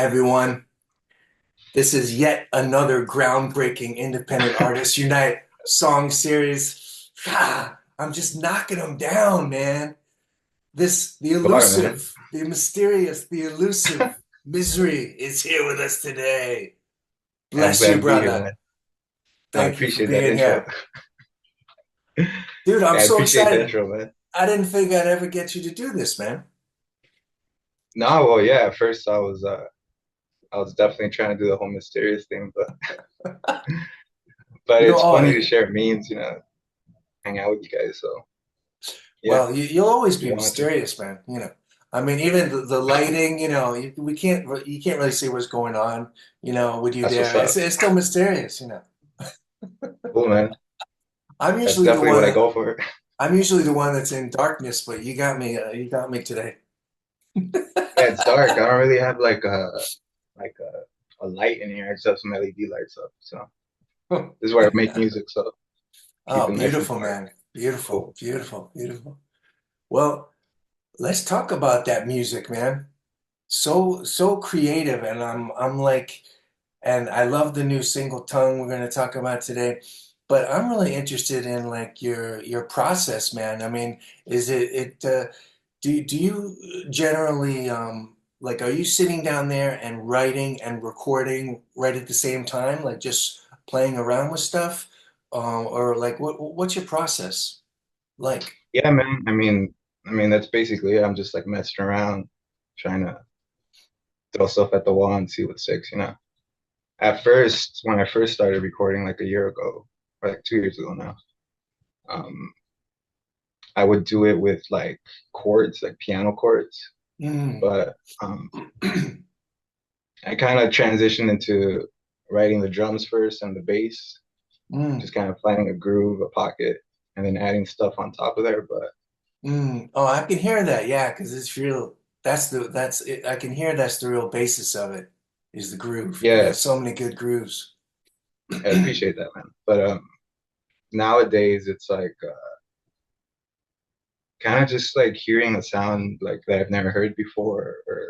everyone. This is yet another groundbreaking Independent Artists Unite song series. I'm just knocking them down, man. The Bar, man. elusive, the mysterious, the elusive Misery is here with us today. Yeah, I'm Bless glad you, to be here, brother. man. I Thank you for appreciate that being intro. here. Dude, I'm I so appreciate the excited. intro, man. I didn't think I'd ever get you to do this, man. No, well, yeah, at first I was definitely trying to do the whole mysterious thing, but You know, it's oh, funny to share memes, hang out with you guys. So yeah, well, you'll always you be wanted to. mysterious, man. I mean, even the lighting, you can't really see what's going on, with you That's what's there. It's up. it's still mysterious. Cool, man. I'm That's usually the definitely one what I that go for. I'm usually the one that's in darkness, but you got me today. Yeah, it's dark. I don't really have like a light in here. I just have some LED lights up. So this is where I make music. So keep Oh, it nice and beautiful, dark. man. Beautiful, Cool. beautiful, beautiful. Well, let's talk about that music, man. So creative, and I'm like, and I love the new single tongue we're going to talk about today. But I'm really interested in like your process, man. I mean, is do you generally like, are you sitting down there and writing and recording right at the same time, like just playing around with stuff, or like what's your process like? Yeah, man. I mean that's basically it. I'm just like messing around, trying to throw stuff at the wall and see what sticks. At first, when I first started recording like a year ago, or like 2 years ago now, um, I would do it with like chords, like piano chords. Mm. But I kind of transitioned into writing the drums first and the bass, Mm. just kind of finding a groove, a pocket, and then adding stuff on top of there. But Mm. Oh, I can hear that. Yeah, because it's real. That's it. I can hear that's the real basis of it, is the groove. You yeah, got so many good grooves. I appreciate that, man. But nowadays it's like kind of just like hearing a sound like that I've never heard before, or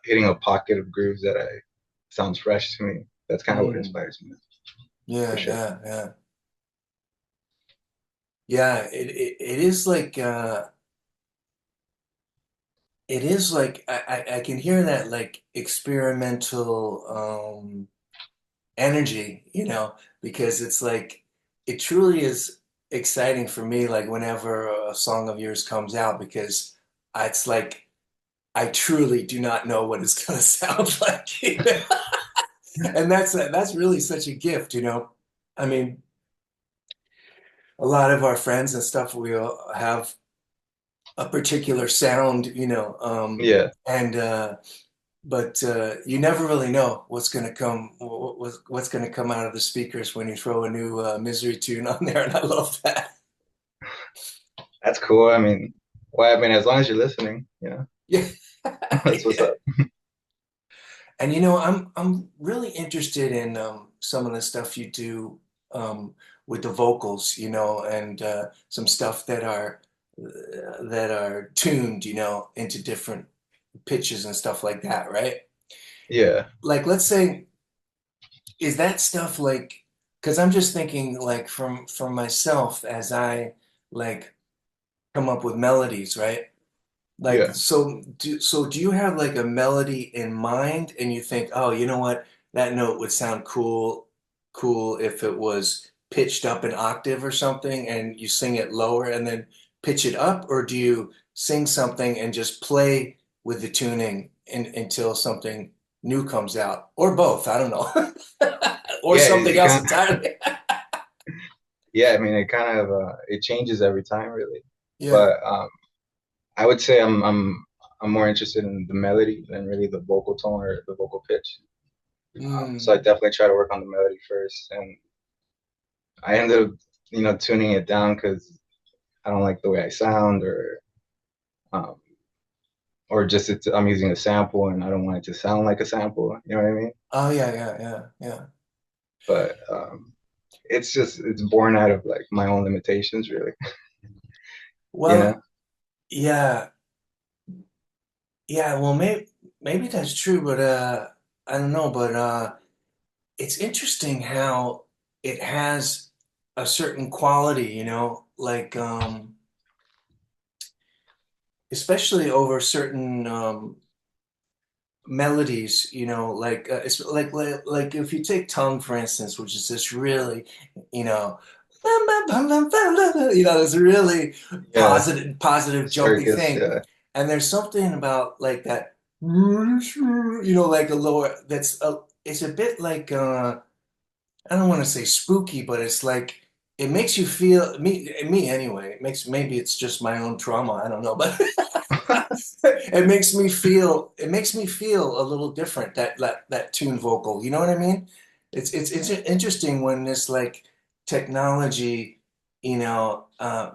hitting a pocket of grooves that I sounds fresh to me. That's kind of what Mm. inspires me, for Yeah, sure. yeah, yeah. Yeah, it is like I can hear that like experimental energy, because it's like it truly is exciting for me, like whenever a song of yours comes out, because it's like I truly do not know what it's gonna sound like. And that's really such a gift. I mean, a lot of our friends and stuff, we all have a particular sound, Yeah, and but you never really know what's going to come, what's going to come out of the speakers when you throw a new Misery tune on there, and I love that. that's cool. Well, as long as you're listening, Yeah, that's what's yeah. up. And I'm really interested in some of the stuff you do with the vocals, and some stuff that are tuned, into different pitches and stuff like that, right? Yeah, Like, let's say, is that stuff like, because I'm just thinking like from myself as I like come up with melodies, right? Like, yeah, so do you have like a melody in mind and you think, oh, you know what? That note would sound cool if it was pitched up an octave or something, and you sing it lower and then pitch it up, or do you sing something and just play with the tuning until something new comes out, or both? I don't know. Or yeah. something It else kind of, entirely. yeah. It kind of it changes every time, really. Yeah. But I would say I'm more interested in the melody than really the vocal tone or the vocal pitch. So I Mm. definitely try to work on the melody first, and I ended up, tuning it down because I don't like the way I sound, um, or just I'm using a sample and I don't want it to sound like a sample. You know what I mean? Oh yeah, yeah, yeah, yeah. But it's born out of like my own limitations, really. You know? Well, yeah, yeah. Well, maybe. maybe that's true, but I don't know, but it's interesting how it has a certain quality, like especially over certain melodies, it's like if you take tongue for instance, which is this really, you know, this really Yeah, positive jumpy circus. thing, Yeah, and there's something about like that, like a lower that's a it's a bit like I don't want to say spooky, but it's like it makes you feel me anyway. It makes maybe it's just my own trauma. I don't know, but it makes me feel a little different that tune vocal. You know what I mean? It's interesting when this like technology,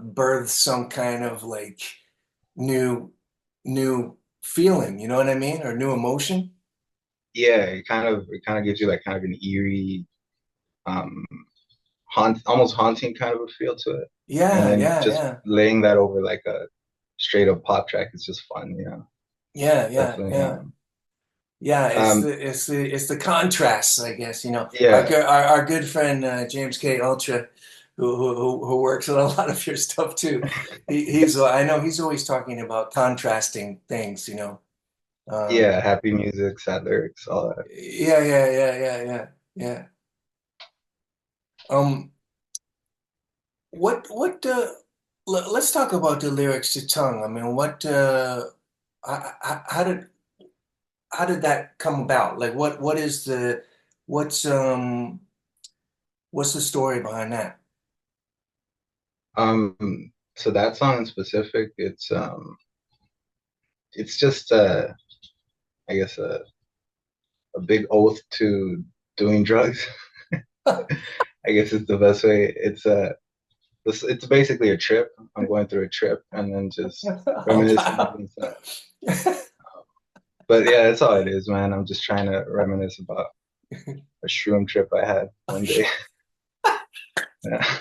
births some kind of like new new feeling. You know what I mean? Or new emotion. yeah. It kind of gives you like kind of an eerie, um, almost haunting kind of a feel to it. And Yeah, then yeah, just yeah. laying that over like a straight up pop track is just fun. Yeah, yeah, Definitely. yeah. Yeah, it's Um, the contrasts, I guess. yeah, Our good friend James K. Ultra, who works on a lot of your stuff too. He's I know he's always talking about contrasting things. yeah. Um, Happy music, sad lyrics, all that. yeah, yeah, yeah, yeah, yeah, yeah. Um, what let's talk about the lyrics to Tongue. I mean, how did that come about? Like, what's um what's the story behind that? So that song in specific, it's just I guess a big oath to doing drugs. I guess it's the best way. It's basically a trip. I'm going through a trip and then just Oh, reminiscing wow. about that. But yeah, that's all it is, man. I'm just trying to reminisce about a shroom trip I had one day. Yeah,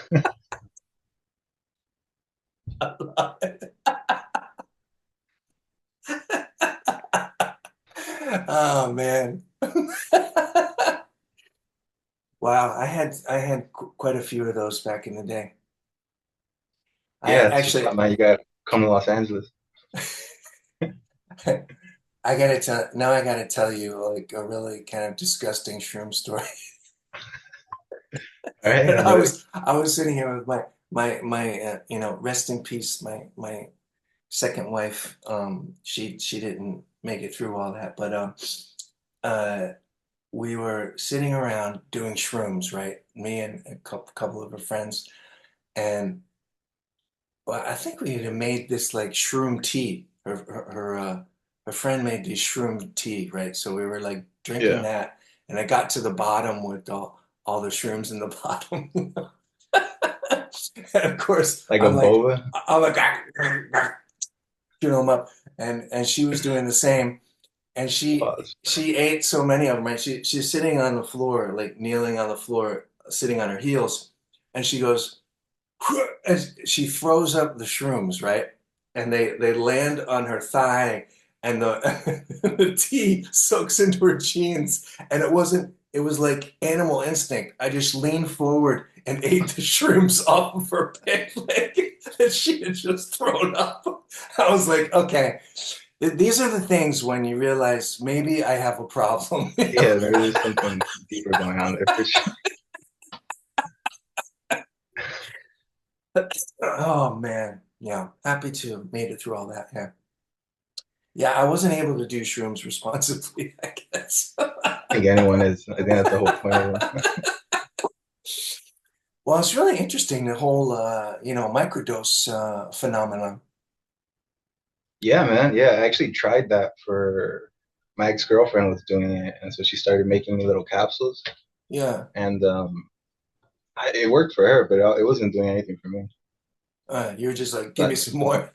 Oh man. Wow, I had quite a few of those back in the day. I yeah, it's what's actually up, man. You got to come to Los Angeles. I gotta tell you like a really kind of disgusting shroom story. All right, And I'm I ready. was I was sitting here with my rest in peace, my second wife. She didn't make it through all that, but uh we were sitting around doing shrooms, right? Me and a couple of her friends, and well, I think we had made this like shroom tea. Her friend made this shroom tea, right? So we were like drinking Yeah, that, and I got to the bottom with all the shrooms in the bottom. And of course, like a I'm like, boba. I'm like, them up, and she was doing the same, and Pause. she ate so many of them. Right? She's sitting on the floor, like kneeling on the floor, sitting on her heels, and she goes. And she throws up the shrooms, right? And they land on her thigh, and the the tea soaks into her jeans. And it was like animal instinct. I just leaned forward and ate the shrooms off of her pant leg that she had just thrown up. I was like, okay, these are the things when you realize maybe I have a problem. Yeah, maybe there's something deeper going on there for sure. Oh man, yeah, happy to have made it through all that. Yeah. Yeah, I wasn't able to do shrooms responsibly, I guess. I think anyone is. I think that's the whole point of them. Well, it's really interesting, the whole, microdose phenomenon. Yeah, man. Yeah, I actually tried that for my ex-girlfriend was doing it, and so she started making me little capsules, Yeah, and it worked for her, but it wasn't doing anything for me. you were just like, give me But some more.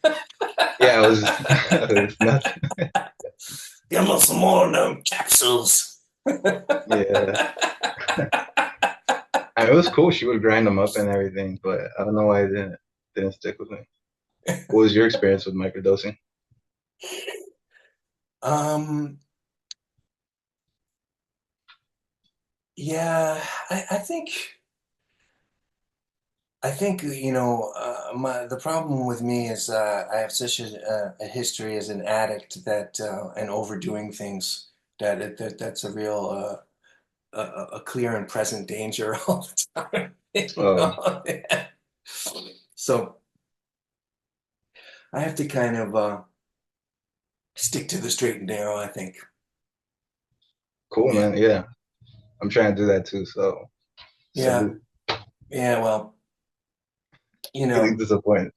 yeah, I was, it was nuts. Give me some more of them capsules. Yeah, I mean, it was cool. She would grind them up and everything, but I don't know why it didn't stick with me. What was your experience with microdosing? Um, yeah, I think the problem with me is I have such a history as an addict that and overdoing things that's a real a clear and present danger all the time. You Oh, know? So I have to kind of stick to the straight and narrow, I think. cool, Yeah, man. Yeah, I'm trying to do that too. So yeah, salute. yeah. Well, you Really know. disappointed.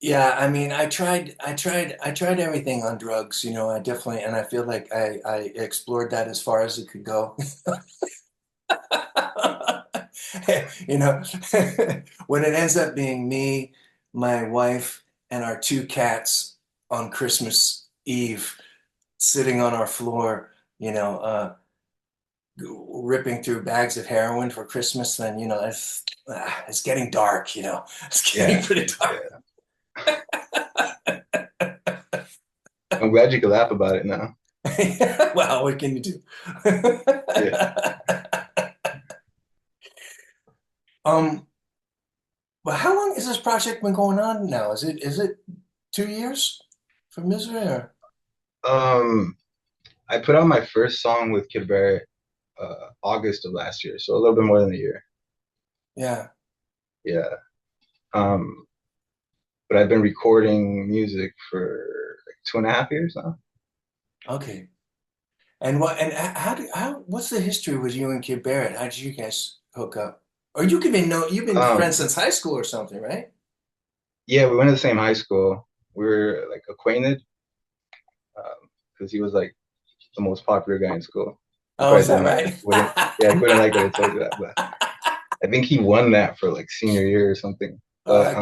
Yeah, I mean, I tried everything on drugs, I definitely, and I feel like I explored that as far as it could go. You know, when it ends up being me, my wife, and our two cats on Christmas Eve sitting on our floor, ripping through bags of heroin for Christmas, then, it's getting dark, it's getting Yeah, pretty dark. yeah. I'm glad you could laugh about it now. Well, what can you do? Yeah. Um, but how long has this project been going on now? Is it 2 years for Misery or Um, I put out my first song with Kid Barrett August of last year, so a little bit more than a year. yeah, Yeah. Um, but I've been recording music for like 2.5 years now. okay. And what's the history with you and Kid Barrett? How did you guys hook up? Or you've been friends Um, since high school or something, right? yeah, we went to the same high school. We were like acquainted because he was like the most popular guy in school. You Oh, is probably that didn't right? wouldn't yeah, you wouldn't like that I told you that, but I think he won that for like senior year or something. Oh, But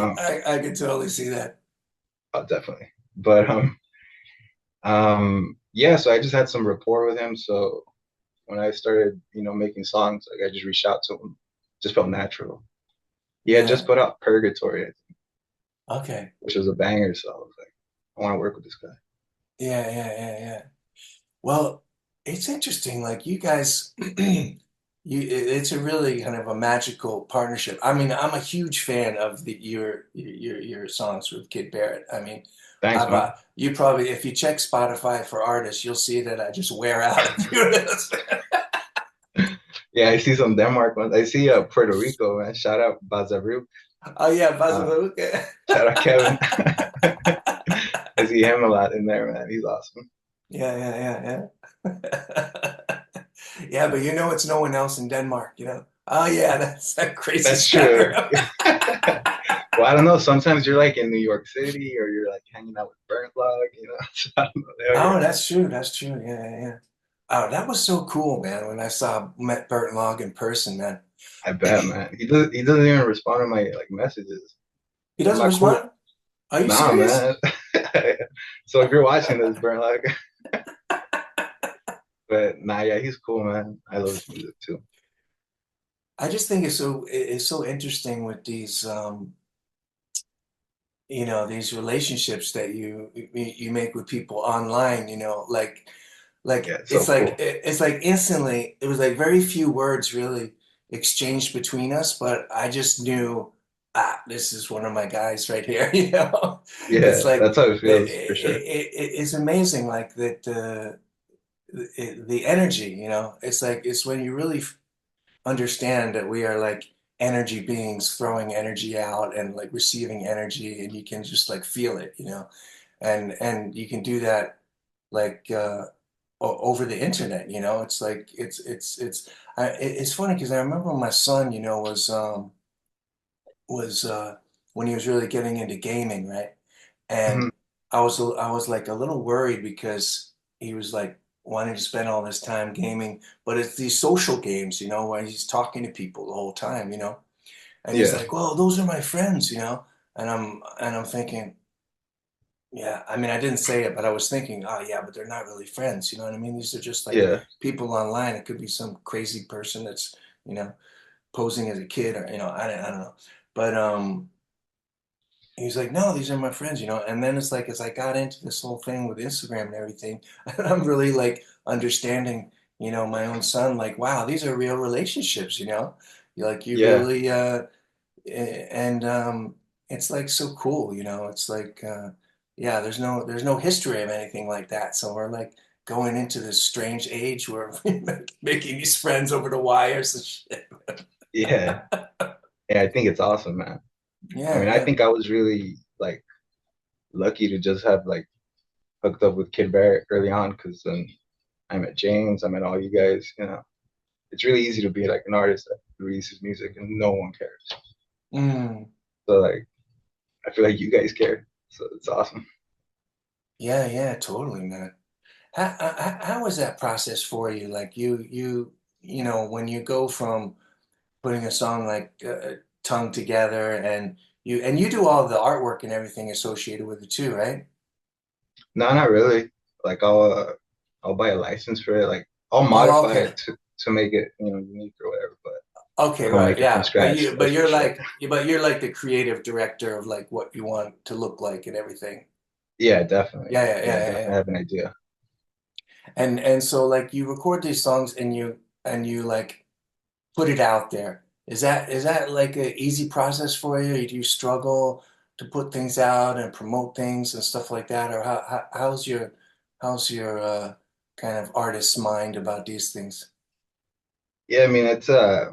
I could totally see that. oh, definitely. But yeah, so I just had some rapport with him. So when I started, making songs, like I just reached out to him. Just felt natural. He had just Yeah. put out Purgatory, Okay. which was a banger. So I was like, I want to work with this guy. Yeah, yeah, yeah, yeah. Well, it's interesting. Like you guys, it's a really kind of a magical partnership. I mean, I'm a huge fan of your songs with Kid Barrett. I mean, Thanks, man. you probably if you check Spotify for artists, you'll see that I just wear out a few of those. Yeah, I see some Denmark ones. I see Puerto Rico, man. Shout out Bazaru. Oh yeah, Uh, Bazaluka. shout out Kevin. I see him a lot in there, man. He's awesome. Yeah, yeah, yeah, yeah. Yeah, but it's no one else in Denmark, Oh yeah, that's that crazy That's true. scammer. Well, I don't know. Sometimes you're like in New York City or you're like hanging out with Burnt Log, So I don't know. Oh, that's true. That's true. Yeah, yeah, yeah. Oh, that was so cool, man. When I met Bert Log in person, man. I bet, man. He doesn't even respond to my like messages. He I'm doesn't not cool. respond? Are you Nah, serious? man. So if you're watching this, Burnt Log, but nah, yeah, he's cool, man. I love his music too. I just think it's so interesting with these relationships that you make with people online, Yeah, like it's so it's like cool. it's like instantly it was like very few words really exchanged between us, but I just knew this is one of my guys right here. It's Yeah, like that's how it feels for sure. it's amazing like that the energy, it's like it's when you really understand that we are like energy beings throwing energy out and like receiving energy, and you can just like feel it, and you can do that like over the internet. It's like it's funny because I remember my son, was when he was really getting into gaming, right? Mhm. And I was like a little worried because he was like wanting to spend all this time gaming, but it's these social games, where he's talking to people the whole time, and he's Yeah, like, well, those are my friends, and I'm thinking, yeah, I mean, I didn't say it, but I was thinking, oh yeah, but they're not really friends, you know what I mean? These are just like yeah, people online. It could be some crazy person that's, you know, posing as a kid, or I don't know. But he's like, no, these are my friends, and then it's like as I got into this whole thing with Instagram and everything, I'm really like understanding, my own son, like, wow, these are real relationships, You're like you Yeah, really and it's like so cool, It's like yeah, there's no history of anything like that. So we're like going into this strange age where we're making these friends over the wires and shit. yeah, yeah. I think it's awesome, man. I Yeah, mean, I yeah. think I was really like lucky to just have like hooked up with Kid Barrett early on because then I met James, I met all you guys. It's really easy to be like an artist that releases music and no one cares. Mm. So like, I feel like you guys care, so it's awesome. Yeah, yeah, totally, man. How was that process for you? Like when you go from putting a song like Tongue together and you do all the artwork and everything associated with it too, right? No, not really. Like I'll buy a license for it. Like I'll Oh, modify okay. it to make it unique or whatever, but Okay, I don't right. make it from Yeah. But scratch. you but That's for you're sure. like but you're like the creative director of like what you want to look like and everything. Yeah, definitely. Yeah, yeah, Yeah, yeah, yeah, definitely yeah. have an idea. And so like you record these songs and you like put it out there. Is that like an easy process for you? Do you struggle to put things out and promote things and stuff like that? Or how's your kind of artist's mind about these things? Yeah, I mean it's I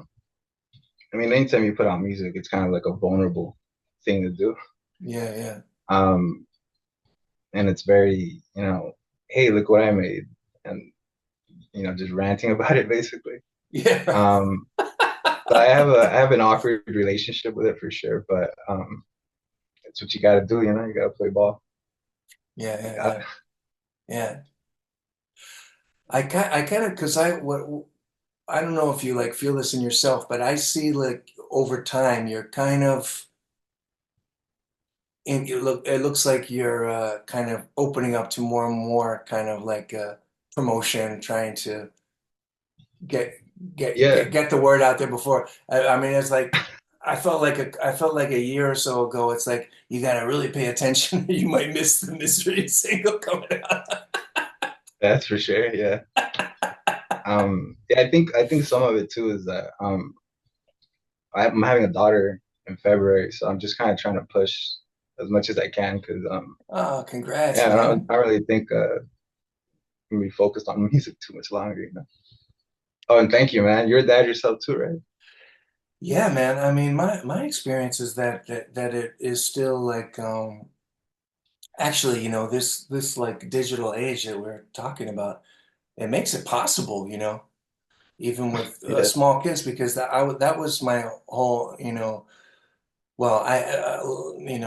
mean anytime you put out music, it's kind of like a vulnerable thing to do. Yeah, yeah. Um, and it's very, hey, look what I made, and just ranting about it basically. Yeah. Um, so I have an awkward relationship with it for sure, but it's what you got to do, you got to play ball. Yeah, You yeah, got yeah. Yeah. I kind of because I don't know if you like feel this in yourself, but I see like over time you're kind of and it looks like you're kind of opening up to more and more kind of like promotion, trying to get get Yeah, get get the word out there before. I mean, it's like I felt like a year or so ago. It's like you got to really pay attention. You might miss the Misery single coming out. that's for sure. Yeah. Yeah, I think some of it too is that I'm having a daughter in February, so I'm just kind of trying to push as much as I can because Oh, congrats, yeah, man. I don't really think I'm gonna be focused on music too much longer. Oh, and thank you, man. You're a dad yourself too, right? Yeah, man. I mean, my experience is that it is still like actually, this like digital age that we're talking about, it makes it possible, even with Yeah. small kids, because that was my whole, well, we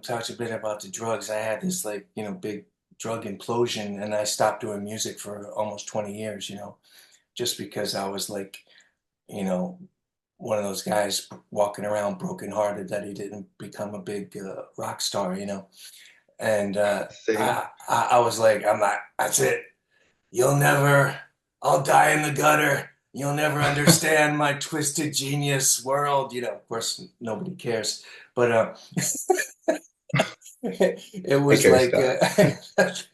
talked a bit about the drugs. I had this like, big drug implosion, and I stopped doing music for almost 20 years, just because I was like, you know, one of those guys walking around brokenhearted that he didn't become a big rock star. And Same. I was like, I'm not, that's it. You'll never, I'll die in the gutter. You'll never understand my twisted genius world. Of course, nobody cares. But it I was care, like, Scott.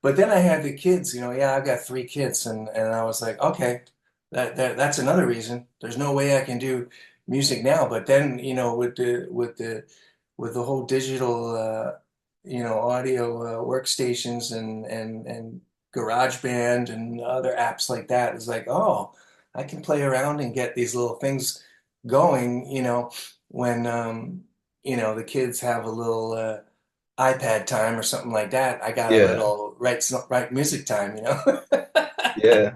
but then I had the kids, yeah, I've got three kids, and I was like, okay, that's another reason. There's no way I can do music now. But then, with the whole digital, audio workstations and GarageBand and other apps like that, it's like, oh, I can play around and get these little things going, when the kids have a little iPad time or something like that. I got a Yeah. little right music time. Yeah.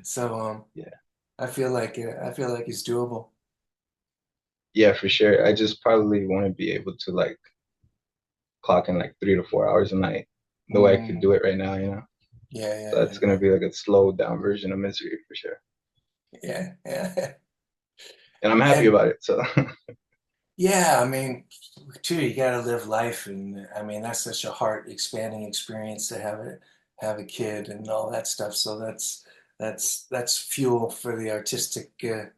So Yeah. I feel like it's doable. Yeah, for sure. I just probably want to be able to like clock in like 3 to 4 hours a night the way I could Mm, do it right now. yeah, So yeah, that's yeah, gonna yeah, be like a slowed down version of misery for sure. yeah, yeah. And I'm happy And about it. So yeah, I mean, too, you got to live life, and I mean that's such a heart expanding experience to have a kid and all that stuff. So that's fuel for the artistic. for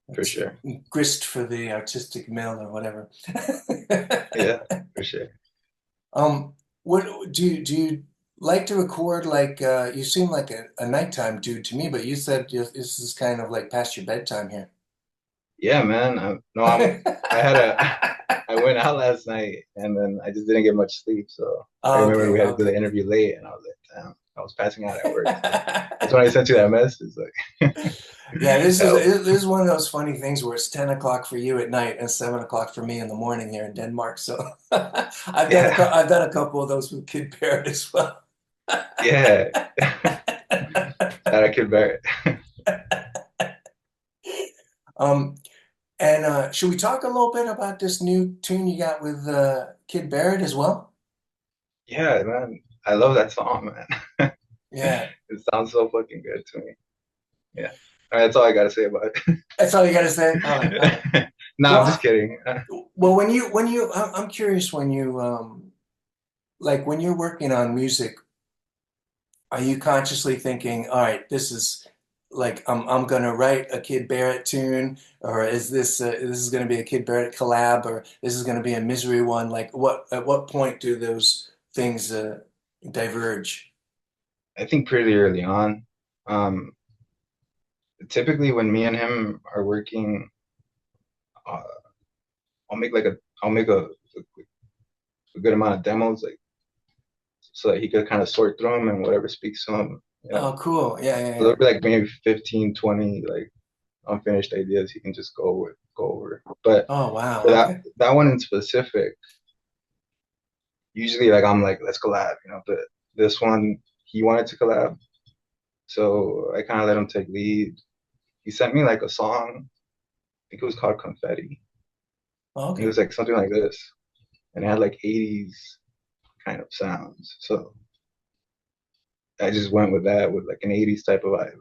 That's sure. grist for the artistic mill or whatever. Yeah, for sure. What do you like to record like you seem like a nighttime dude to me, but you said this is kind of like past your bedtime here. Yeah, man. No, I had a, I went out last night and then I just didn't get much sleep. So I remember Okay, we had to do the okay. interview late and I was like, damn, I was passing out at work. So that's when I sent you that message. Like, Yeah, help. this is one of those funny things where it's 10 o'clock for you at night and 7 o'clock for me in the morning here in Denmark. So Yeah, I've done a couple of those with Kid Barrett as well. yeah. That I could bear it. Um, and should we talk a little bit about this new tune you got with Kid Barrett as well? Yeah, man. I love that song, man. Yeah, It sounds so fucking good to me. Yeah. All right, that's all I gotta say about that's all you got to say. All right, all right. it. No, I'm just Well, kidding. well, I'm curious when you like when you're working on music, are you consciously thinking, all right, this is like I'm gonna write a Kid Barrett tune, or is this is gonna be a Kid Barrett collab, or this is gonna be a Misery one? Like, what at what point do those things diverge? I think pretty early on. Um, Typically when me and him are working, uh, I'll make a good amount of demos, like so that he could kind of sort through them and whatever speaks to him, you know. Oh, cool. Yeah, yeah, So yeah. there'll be like maybe 15, 20 like unfinished ideas he can just go over. But Oh, wow. for Okay. that one in specific, usually like I'm like, let's collab, you know, but this one he wanted to collab. So I kind of let him take lead. He sent me like a song, I think it was called Confetti. And it Okay. was like something like this. And it had like 80s kind of sounds. So I just went with that with like an 80s type of vibe.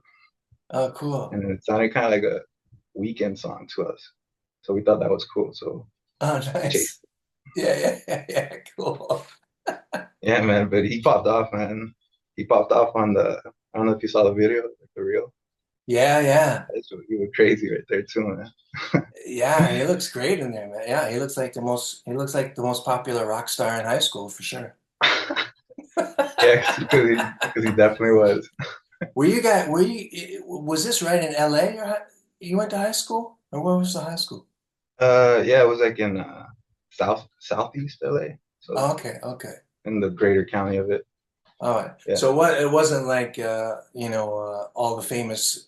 Oh, cool. And it sounded kind of like a weekend song to us. So we thought that was cool. So Oh, we chased nice. Yeah, yeah, yeah, yeah. Cool. it. Yeah, man. But he popped off, man. He popped off on I don't know if you saw the video, like the reel. Yeah, yeah. You were crazy right there too, man. Yeah, he looks great in there, man. Yeah, he looks like the most popular rock star in high school for sure. Yeah, because he definitely was. Was this right in LA or you went to high school? Or where was the high school? Yeah, it was like in southeast LA, so Oh, okay, okay. in the greater county of it. All right. Yeah. So what it wasn't like all the famous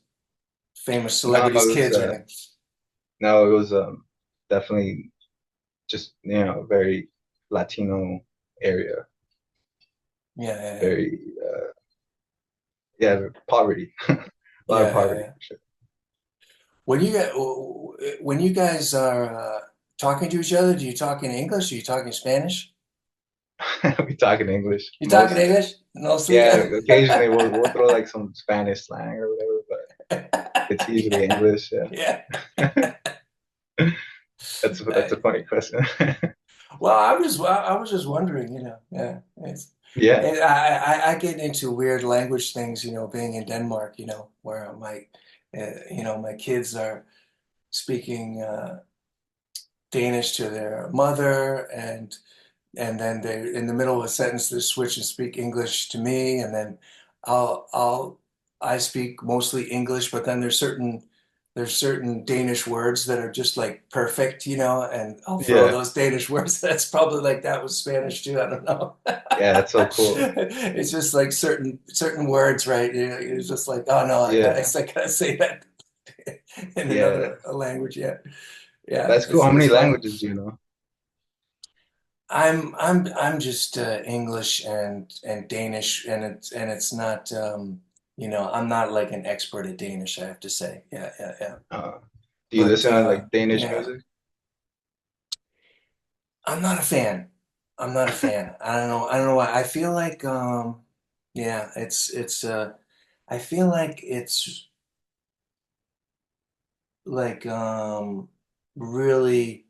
No, celebrities' kids or anything. it was definitely just a very Latino area, Yeah, yeah, yeah. very yeah, poverty, a lot of Yeah, yeah, poverty yeah. for sure. When you guys are talking to each other, do you talk in English? Do you talk in Spanish? We talk in English You talk in mostly. English mostly? Yeah, occasionally we'll throw like some Spanish slang or whatever, but it's usually English. Yeah, Yeah. that's a funny question. Well, I was just wondering, yeah, Yeah, I get into weird language things, being in Denmark, where my kids are speaking Danish to their mother, and then they in the middle of a sentence they switch and speak English to me, and then I'll I speak mostly English, but then there's certain Danish words that are just like perfect, and I'll throw yeah, those Danish words. That's probably like that with Spanish too. I don't know. yeah. That's so cool. It's just like certain words, right? It's just like, oh no, Yeah, I gotta say that in yeah. another language. Yeah, yeah, That's cool. How it's many funny. languages do you know? I'm just English and Danish, and it's not I'm not like an expert at Danish, I have to say. Yeah, yeah, yeah. Uh, do you But listen to like Danish yeah, music? I'm not a fan. I'm not a fan. I don't know why. I feel like yeah, it's I feel like it's like really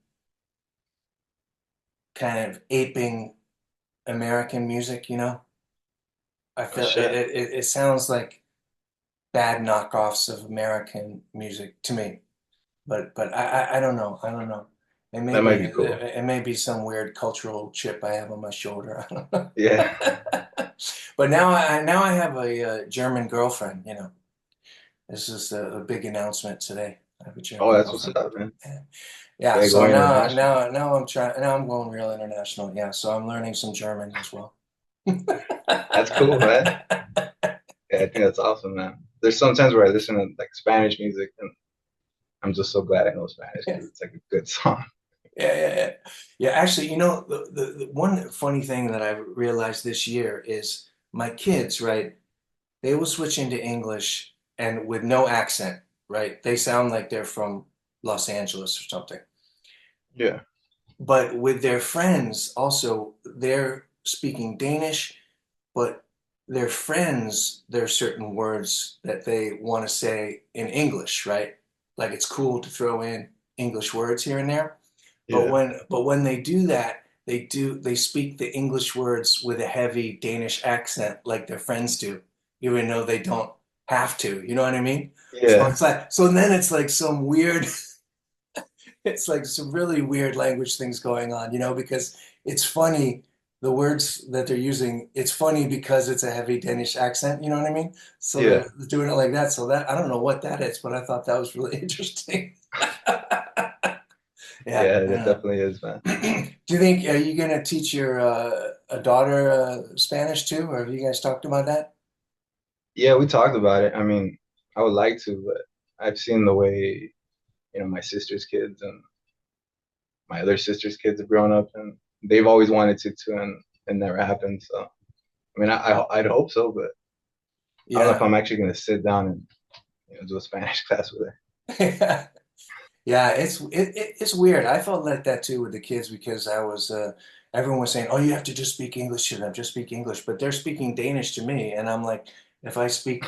kind of aping American music, I Oh feel shit. it sounds like bad knockoffs of American music to me. But I don't know. I don't know. That might be cool. it may be some weird cultural chip I have on my shoulder. I don't know. Yeah. But now I have a, German girlfriend, you know. This is a big announcement today. I have a Oh, German that's what's girlfriend. up, man. Yeah. Yeah, Yeah, so going international. now I'm going real international. Yeah, so I'm learning some German as well. That's cool, man. Yeah, I think that's awesome, man. There's sometimes where I listen to like Spanish music and I'm just so glad I know Spanish Yeah, because it's like a good song. yeah. Yeah, actually, you know, the one funny thing that I realized this year is my kids, right? They will switch into English and with no accent, right? They sound like they're from Los Angeles or something. Yeah, But with their friends, also, they're speaking Danish, but their friends, there are certain words that they want to say in English, right? Like it's cool to throw in English words here and there. yeah, But when they do that, they speak the English words with a heavy Danish accent like their friends do, even though they don't have to. You know what I mean? So yeah, it's like so then it's like some weird it's like some really weird language things going on, you know, because it's funny the words that they're using. It's funny because it's a heavy Danish accent, you know what I mean? So yeah, they're doing it like that. So that I don't know what that is, but I thought that was really interesting. Yeah, yeah. I It don't know. definitely is, man. Do you think are you going to teach your a daughter Spanish too, or have you guys talked about that? Yeah, we talked about it. I mean, I would like to, but I've seen the way, my sister's kids and my other sister's kids have grown up, and they've always wanted to too, and it never happened. So, I mean, I'd hope so, but I don't know if Yeah. I'm actually gonna sit down and do a Spanish class with her. Yeah, it's weird. I felt like that too with the kids because I was everyone was saying, "Oh, you have to just speak English to them, just speak English." But they're speaking Danish to me, and I'm like, if I speak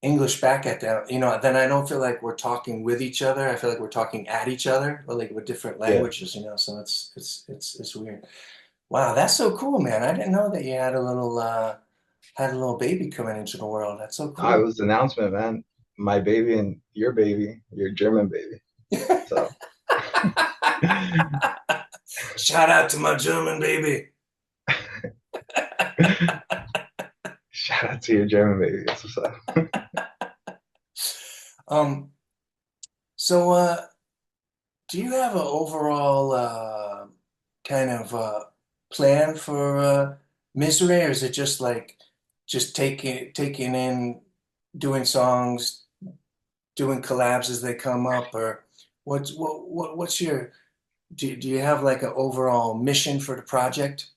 English back at them, you know, then I don't feel like we're talking with each other. I feel like we're talking at each other, or like with different Yeah. languages, you know. So it's weird. Wow, that's so cool, man. I didn't know that you had a little baby coming into the world. That's so No, it cool. was the announcement, man. My baby and your baby, your German baby. So Shout out to my German baby. shout out to your German baby. That's what's up. Um, so do you have an overall kind of plan for Misery, or is it just like just taking in, doing songs, doing collabs as they come up, or what's your do you have like an overall mission for the project?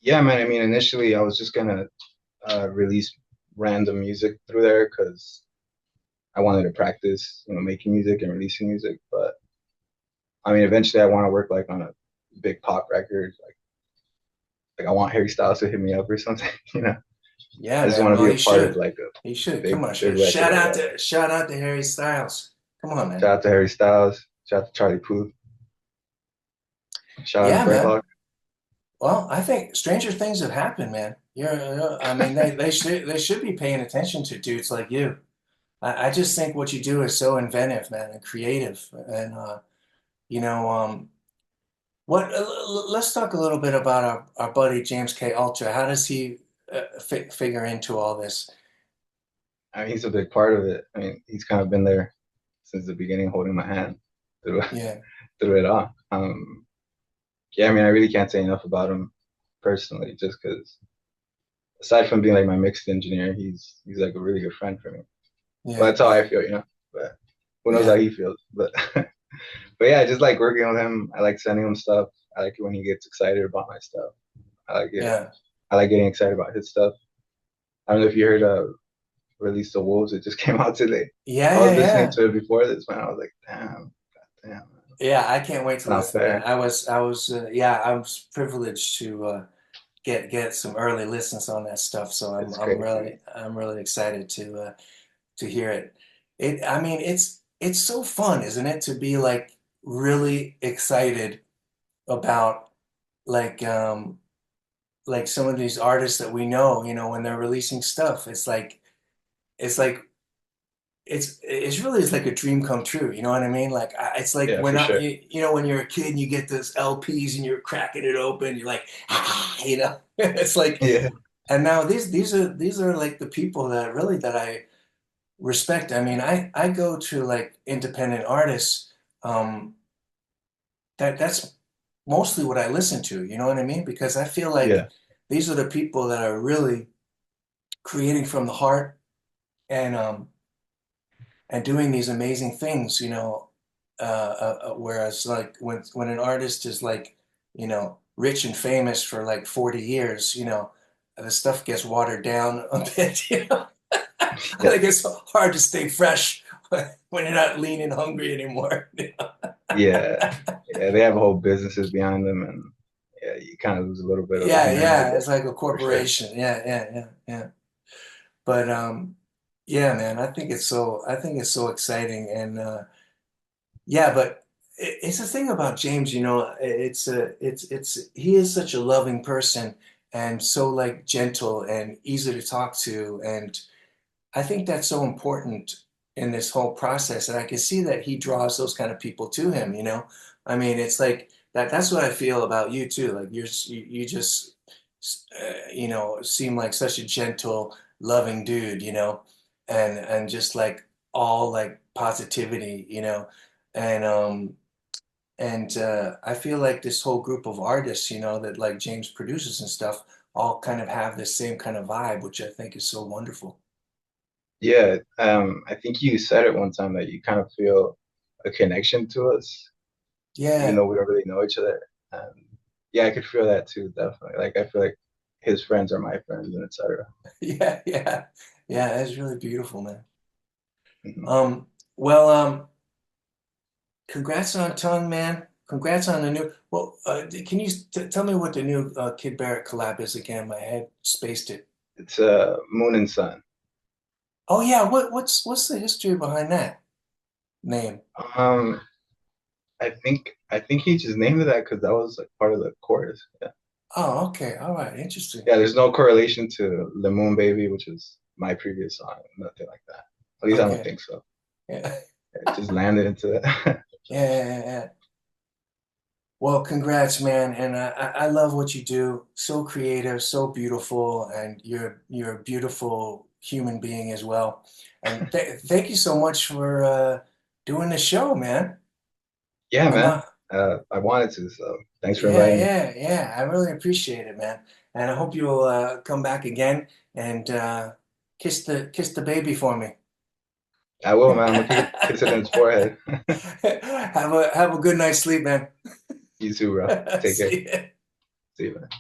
Yeah, man. I mean, initially I was just gonna release random music through there because I wanted to practice, making music and releasing music. But I mean, eventually I want to work like on a big pop record. Like I want Harry Styles to hit me up or something. Yeah, I just man. want to Well, be a he part of should. like a He should. Come big, on, big record like that. shout out to Harry Styles. Come on, man. Shout out to Harry Styles. Shout out to Charlie Puth. Shout out to Yeah, Burt man. Lock. Well, I think stranger things have happened, man. I mean, they should be paying attention to dudes like you. I just think what you do is so inventive, man, and creative. And you know, let's talk a little bit about our buddy James K. Ultra. How does he figure into all this? I mean, he's a big part of it. I mean, he's kind of been there since the beginning, holding my hand through Yeah, through it all. Yeah, I mean, I really can't say enough about him personally, just because aside from being like my mixed engineer, he's like a really good friend for me. Well, yeah, that's how I feel. But who knows how yeah, he feels? But but yeah, I just like working with him. I like sending him stuff. I like it when he gets excited about my stuff. I like it. yeah, I like getting excited about his stuff. I don't know if you heard Release the Wolves. It just came out today. I was listening yeah. to it before this, man. I was like, damn, damn, man. Yeah, I can't wait It's to not listen to that. fair. Yeah, I was privileged to get some early listens on that stuff. So It's crazy. I'm really excited to hear it. I mean, it's so fun, isn't it, to be like really excited about like like some of these artists that we know, you know, when they're releasing stuff. It's like it's really it's like a dream come true. You know what I mean? Like it's like Yeah, when for I sure. you know when you're a kid and you get those LPs and you're cracking it open, you're like ah, you know. It's like Yeah, and now these are like the people that really that I respect. I mean, I go to like independent artists. Um, that's mostly what I listen to. You know what I mean? Because I feel like yeah, these are the people that are really creating from the heart and and doing these amazing things, you know. Whereas like when an artist is like, you know, rich and famous for like 40 years, you know, the stuff gets watered down a bit, you know. I yeah, think it's hard to stay fresh when you're not lean and hungry anymore. yeah, yeah. They have whole businesses behind them, and yeah, you kind of lose a little bit of the Yeah, humanity yeah, there it's like a for sure. corporation. Yeah, yeah, yeah, yeah. But yeah, man, I think it's so exciting and yeah, but it's the thing about James, you know, it's he is such a loving person and so like gentle and easy to talk to and I think that's so important in this whole process. And I can see that he draws those kind of people to him, you know? I mean, it's like that's what I feel about you too. Like you just you know, seem like such a gentle, loving dude, you know, and just like all like positivity, you know. And I feel like this whole group of artists, you know, that like James produces and stuff, all kind of have this same kind of vibe, which I think is so wonderful. Yeah, I think you said it one time that you kind of feel a connection to us, even Yeah. though we don't really know each other. Um, yeah, I could feel that too, definitely. Like I feel like his friends are my friends, and etc. Yeah, yeah, yeah. That's really beautiful, man. Hmm. Um, well, congrats on Tongue, man. Congrats on the new. Well, can you t tell me what the new Kid Barrett collab is again? My head spaced it. It's Moon and Sun. Oh yeah, what's the history behind that name? Um, I think he just named it that because that was like part of the chorus. Yeah, Oh, okay, all right, interesting. yeah. There's no correlation to Le Moon Baby, which is my previous song. Nothing like that. At least I don't Okay, think so. yeah, It just landed into that. yeah, yeah, yeah. Well, congrats, man, and I love what you do. So creative, so beautiful, and you're a beautiful human being as well. And th thank you so much for doing the show, man. Yeah, I'm man. not. I wanted to, so thanks for Yeah, inviting me. yeah, yeah. I really appreciate it, man. And I hope you'll come back again and kiss the baby for me. I will, man. I'm gonna kiss it in his forehead. Have a good night's sleep, man. You too, bro. Take care. See ya. See you, man.